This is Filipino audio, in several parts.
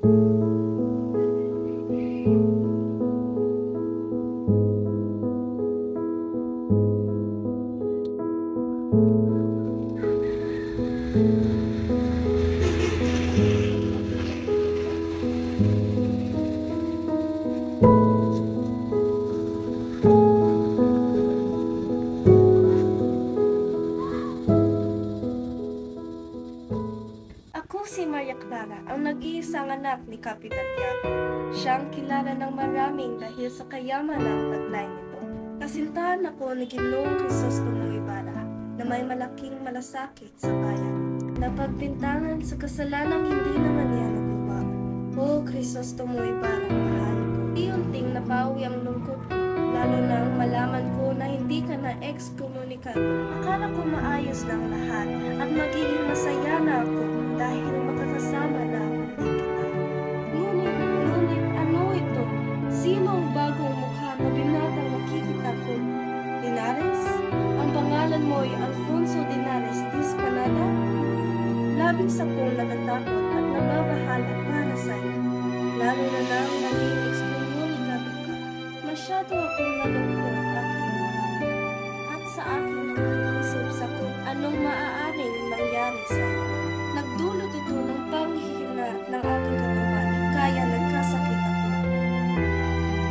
Ako si Maria Clara, ang nag-iisang anak ni Kapitan Tiago. Siyang kilala ng maraming dahil sa kayaman ng taglay nito. Kasintahan ako ni Ginoong Crisostomo Ibarra na may malaking malasakit sa bayan. Napagbintangan sa kasalanang hindi naman niya nagawa. O Crisostomo Ibarra, mahal ko. Iyunting nabawi ang lungkot ko, lalo nang malaman ko na hindi ka na excommunicado. Akala ko maayos lang lahat at magiging masaya na ako dahil makakasama na ulit kita. Ngunit ano ito? Sino ang bagong mukha na binatang makikita ko? Dinares? Ang pangalan mo ay Alfonso Dinares Dispanada? Labis akong natatakot at nababahala para sa'yo. Lalo na nang naging excommunicado ka. Masyado akong nalungkot at hinahan. At sa aking isip sa kung anong maaaring mangyari sa'yo. Nagdulot ito ng panghihina ng aking katawan, kaya nagkasakit ako.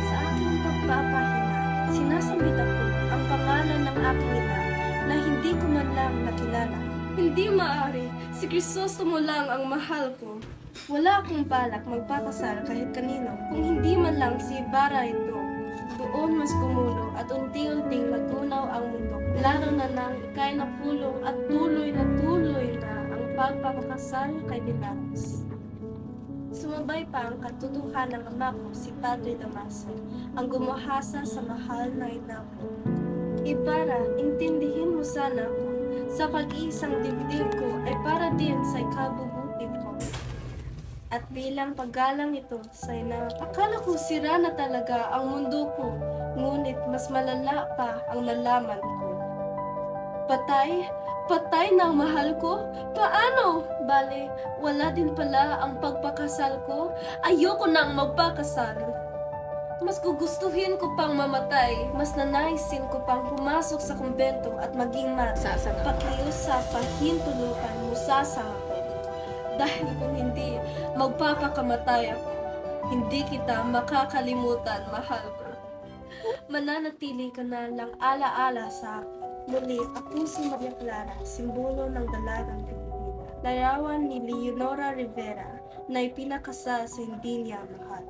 Sa aking pagpapahina, sinasambit ako ang pangalan ng aking ina na hindi ko man lang nakilala. Hindi maaari, si Crisostomo lang ang mahal ko. Wala akong balak magpakasal kahit kanino kung hindi man lang si Ibarra ito. Doon mas gumulo at unti-unting magunaw ang mundo. Lalo na nang ika'y napulong at tuloy na ang pagpapakasal kay Dinares. Sumabay pa ang katotohanan ng ama ko, si Padre Damaso, ang gumahasa sa mahal na ina ko. Ibarra, intindihin mo sana ako. Sa pag-iisang dibdib ko ay para din sa ikabubuti ko. At bilang paggalang ito sa ina, akala ko sira na talaga ang mundo ko, ngunit mas malala pa ang nalaman ko. Patay? Patay na ang mahal ko? Paano? Bale, wala din pala ang pagpakasal ko? Ayoko nang magpakasal. Mas gugustuhin ko pang mamatay. Mas nanaisin ko pang pumasok sa kumbento at maging pakiusap, hintulutan, musasang ako. Dahil kung hindi, magpapakamatay ako. Hindi kita makakalimutan, mahal ko. Mananatili ka na lang alaala sa akin. Muli, ako si Maria Clara, simbolo ng Dalagang Pilipina. Larawan ni Leonora Rivera na ipinakasal sa hindi niya mahal.